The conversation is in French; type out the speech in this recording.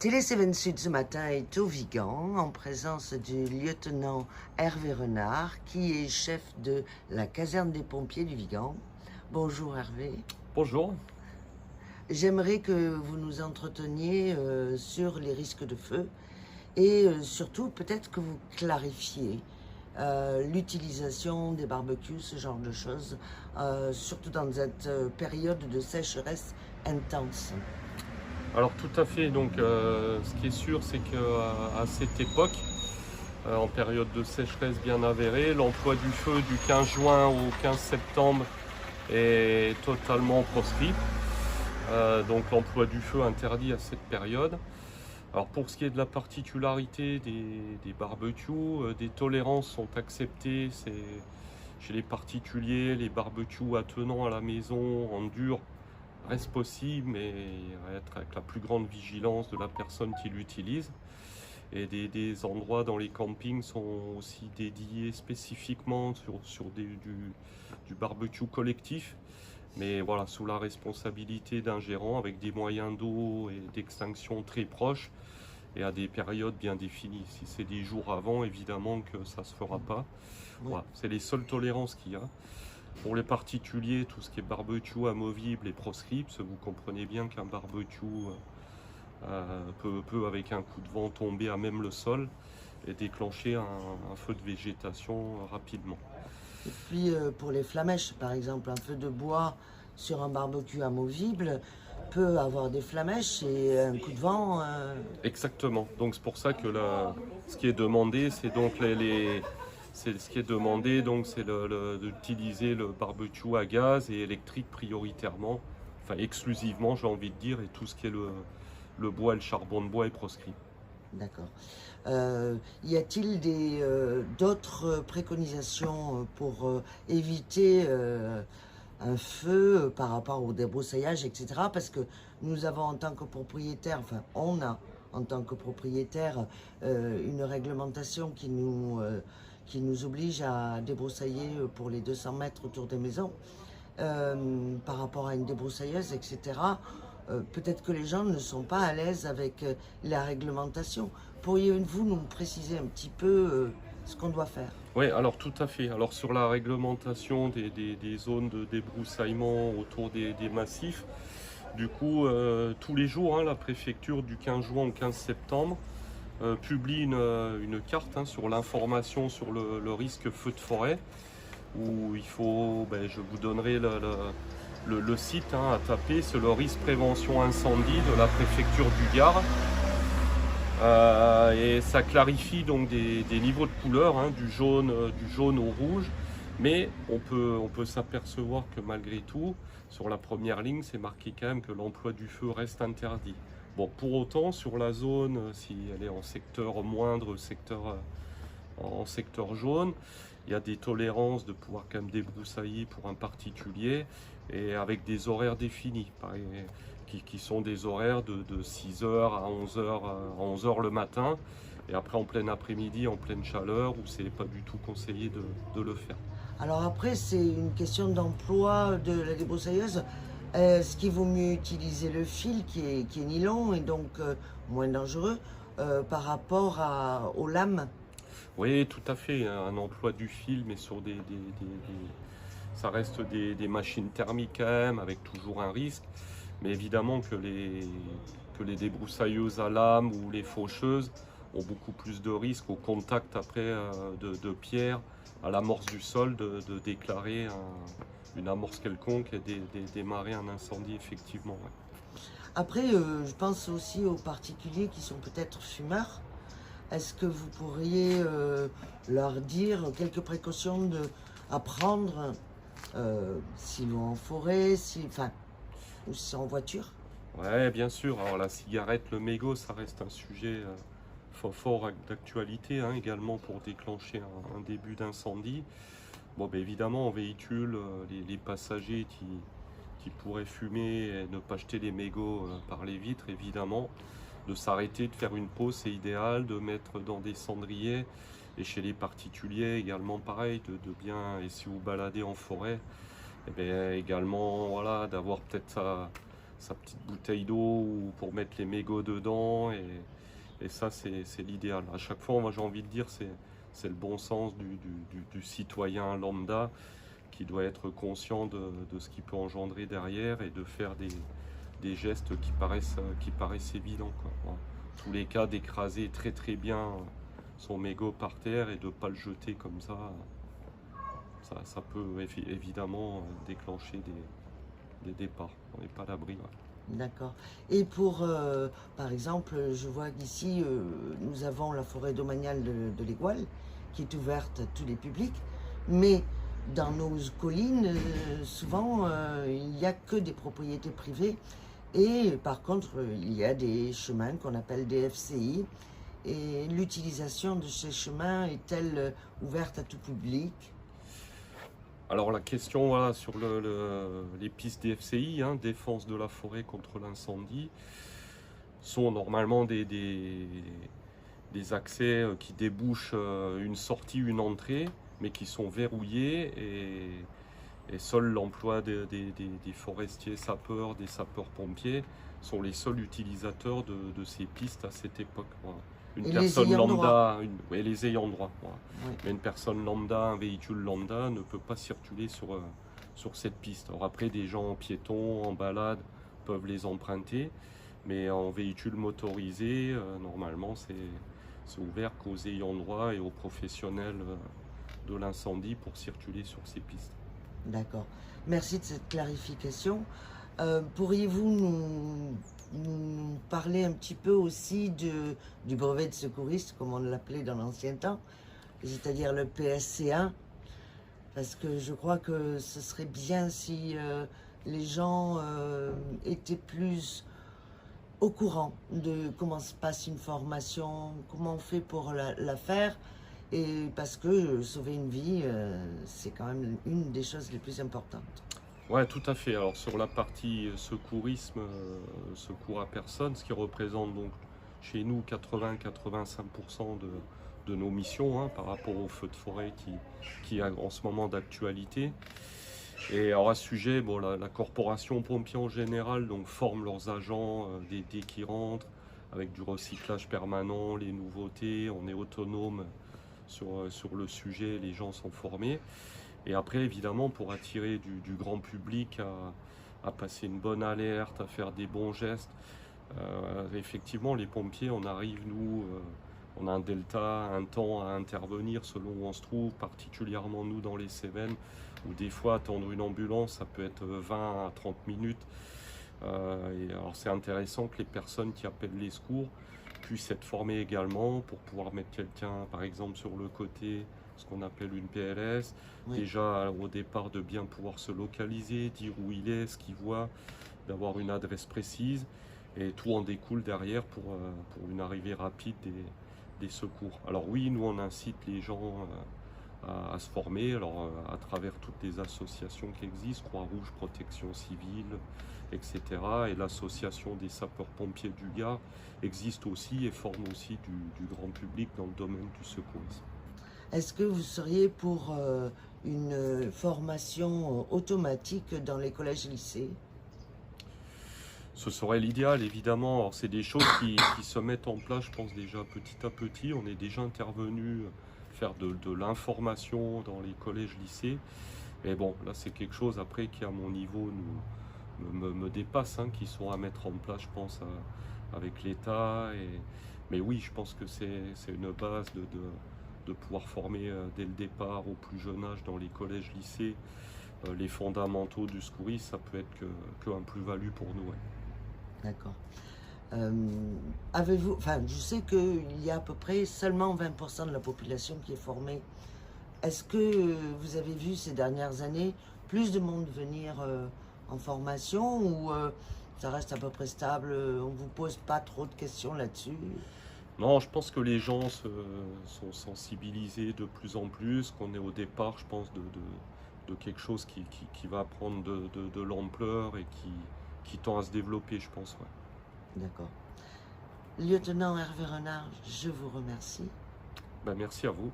Télé 7 Sud ce matin est au Vigan en présence du lieutenant Hervé Renard qui est chef de la caserne des pompiers du Vigan. Bonjour Hervé. Bonjour. J'aimerais que vous nous entreteniez sur les risques de feu et surtout peut-être que vous clarifiez l'utilisation des barbecues, ce genre de choses, surtout dans cette période de sécheresse intense. Alors tout à fait, donc ce qui est sûr c'est qu'à cette époque, en période de sécheresse bien avérée, l'emploi du feu du 15 juin au 15 septembre est totalement proscrit. Donc l'emploi du feu interdit à cette période. Alors pour ce qui est de la particularité des barbecues, des tolérances sont acceptées. Chez les particuliers, les barbecues attenant à la maison en dur reste possible, mais être avec la plus grande vigilance de la personne qui l'utilise. Et des endroits dans les campings sont aussi dédiés spécifiquement sur du barbecue collectif, mais voilà, sous la responsabilité d'un gérant avec des moyens d'eau et d'extinction très proches et à des périodes bien définies. Si c'est des jours avant, évidemment que ça ne se fera pas. Voilà, c'est les seules tolérances qu'il y a. Pour les particuliers, tout ce qui est barbecue amovible et proscrit, vous comprenez bien qu'un barbecue peut, avec un coup de vent, tomber à même le sol et déclencher un feu de végétation rapidement. Et puis pour les flamèches, par exemple, un feu de bois sur un barbecue amovible peut avoir des flamèches et un coup de vent. Exactement. Donc c'est pour ça que ce qui est demandé, c'est donc c'est d'utiliser le barbecue à gaz et électrique prioritairement, enfin exclusivement, j'ai envie de dire, et tout ce qui est le bois et le charbon de bois est proscrit. D'accord. Y a-t-il d'autres préconisations pour éviter un feu par rapport au débroussaillage, etc. Parce que nous avons en tant que propriétaire, enfin on a en tant que propriétaire une réglementation qui nous oblige à débroussailler pour les 200 mètres autour des maisons. Par rapport à une débroussailleuse, etc. Peut-être que les gens ne sont pas à l'aise avec la réglementation. Pourriez-vous nous préciser un petit peu ce qu'on doit faire? Oui, alors tout à fait. Alors sur la réglementation des zones de débroussaillement autour des massifs, du coup, tous les jours, la préfecture du 15 juin au 15 septembre publie une carte sur l'information sur le risque feu de forêt, où il faut, je vous donnerai le site à taper, c'est le risque prévention incendie de la préfecture du Gard. Et ça clarifie donc des niveaux de couleur, du jaune au rouge, mais on peut s'apercevoir que malgré tout, sur la première ligne, c'est marqué quand même que l'emploi du feu reste interdit. Bon, pour autant, sur la zone, si elle est en secteur moindre, en secteur jaune, il y a des tolérances de pouvoir quand même débroussailler pour un particulier et avec des horaires définis, qui sont des horaires de 6h à 11h le matin et après en plein après-midi, en pleine chaleur où c'est pas du tout conseillé de le faire. Alors après, c'est une question d'emploi de la débroussailleuse. Est-ce qu'il vaut mieux utiliser le fil qui est nylon et donc moins dangereux par rapport aux lames? Oui, tout à fait. Un emploi du fil, mais sur ça reste des machines thermiques quand même, avec toujours un risque. Mais évidemment que les débroussailleuses à lame ou les faucheuses ont beaucoup plus de risques au contact après de pierres à l'amorce du sol de déclarer une amorce quelconque et démarrer un incendie effectivement. Ouais. Après, je pense aussi aux particuliers qui sont peut-être fumeurs. Est-ce que vous pourriez leur dire quelques précautions à prendre s'ils vont en forêt, ou si c'est en voiture? Ouais, bien sûr. Alors la cigarette, le mégot, ça reste un sujet fort d'actualité également pour déclencher un début d'incendie. Bon, évidemment, en véhicule, les passagers qui pourraient fumer et ne pas jeter les mégots par les vitres, évidemment. De s'arrêter, de faire une pause, c'est idéal, de mettre dans des cendriers. Et chez les particuliers, également pareil, de bien, et si vous baladez en forêt, et bien, également, voilà, d'avoir peut-être sa petite bouteille d'eau ou pour mettre les mégots dedans. Et ça, c'est l'idéal. À chaque fois, moi j'ai envie de dire, c'est le bon sens du citoyen lambda qui doit être conscient de ce qu'il peut engendrer derrière et de faire des gestes qui paraissent évidents, quoi. Voilà. Tous les cas d'écraser très très bien son mégot par terre et de ne pas le jeter comme ça peut évidemment déclencher des départs. On n'est pas à l'abri. Ouais. D'accord. Et pour, par exemple, je vois qu'ici, nous avons la forêt domaniale de l'Égual, qui est ouverte à tous les publics, mais dans nos collines, souvent, il n'y a que des propriétés privées, et par contre, il y a des chemins qu'on appelle des FCI, et l'utilisation de ces chemins est-elle ouverte à tout public? Alors la question voilà, sur les pistes des FCI, hein, défense de la forêt contre l'incendie, sont normalement des accès qui débouchent une sortie, une entrée, mais qui sont verrouillés et seul l'emploi des forestiers sapeurs, des sapeurs-pompiers sont les seuls utilisateurs de ces pistes à cette époque. Voilà. Une Et personne les ayants lambda, les ayants droit. Voilà. Oui. Mais une personne lambda, un véhicule lambda ne peut pas circuler sur cette piste. Alors après, des gens piétons, en balade, peuvent les emprunter, mais en véhicule motorisé, normalement, c'est ouvert qu'aux ayants droit et aux professionnels de l'incendie pour circuler sur ces pistes. D'accord. Merci de cette clarification. Pourriez-vous nous parler un petit peu aussi du brevet de secouriste, comme on l'appelait dans l'ancien temps, c'est-à-dire le PSC1, parce que je crois que ce serait bien si les gens étaient plus au courant de comment se passe une formation, comment on fait pour la faire, et parce que sauver une vie, c'est quand même une des choses les plus importantes. Ouais, tout à fait. Alors sur la partie secourisme, secours à personne, ce qui représente donc chez nous 80-85% de nos missions, hein, par rapport au feu de forêt qui est en ce moment d'actualité. Et alors à ce sujet, bon, la corporation pompier en général donc, forme leurs agents dès qu'ils rentrent, avec du recyclage permanent, les nouveautés, on est autonome sur le sujet, les gens sont formés. Et après, évidemment, pour attirer du grand public à passer une bonne alerte, à faire des bons gestes, effectivement, les pompiers, on arrive, nous, on a un delta, un temps à intervenir selon où on se trouve, particulièrement nous dans les Cévennes, où des fois, attendre une ambulance, ça peut être 20 à 30 minutes. Et alors, c'est intéressant que les personnes qui appellent les secours puissent être formées également pour pouvoir mettre quelqu'un, par exemple, sur le côté, ce qu'on appelle une PLS. Oui. Déjà au départ de bien pouvoir se localiser, dire où il est, ce qu'il voit, d'avoir une adresse précise et tout en découle derrière pour une arrivée rapide des secours. Alors oui, nous on incite les gens à se former alors, à travers toutes les associations qui existent, Croix-Rouge, Protection Civile, etc. Et l'association des sapeurs-pompiers du Gard existe aussi et forme aussi du grand public dans le domaine du secourisme. Est-ce que vous seriez pour une formation automatique dans les collèges et lycées? Ce serait l'idéal, évidemment. Alors, c'est des choses qui se mettent en place, je pense, déjà petit à petit. On est déjà intervenu faire de l'information dans les collèges, lycées. Mais bon, là, c'est quelque chose, après, qui, à mon niveau, me dépasse, hein, qui sont à mettre en place, je pense, avec l'État. Mais oui, je pense que c'est une base de pouvoir former dès le départ, au plus jeune âge, dans les collèges, lycées, les fondamentaux du secourisme, ça peut être qu'un plus-value pour nous. Ouais. D'accord. Avez-vous, enfin, je sais qu'il y a à peu près seulement 20% de la population qui est formée. Est-ce que vous avez vu ces dernières années plus de monde venir en formation ou ça reste à peu près stable, on ne vous pose pas trop de questions là-dessus? Non, je pense que les gens sont sensibilisés de plus en plus, qu'on est au départ, je pense, de quelque chose qui va prendre de l'ampleur et qui tend à se développer, je pense. Ouais. D'accord. Lieutenant Hervé Renard, je vous remercie. Ben, merci à vous.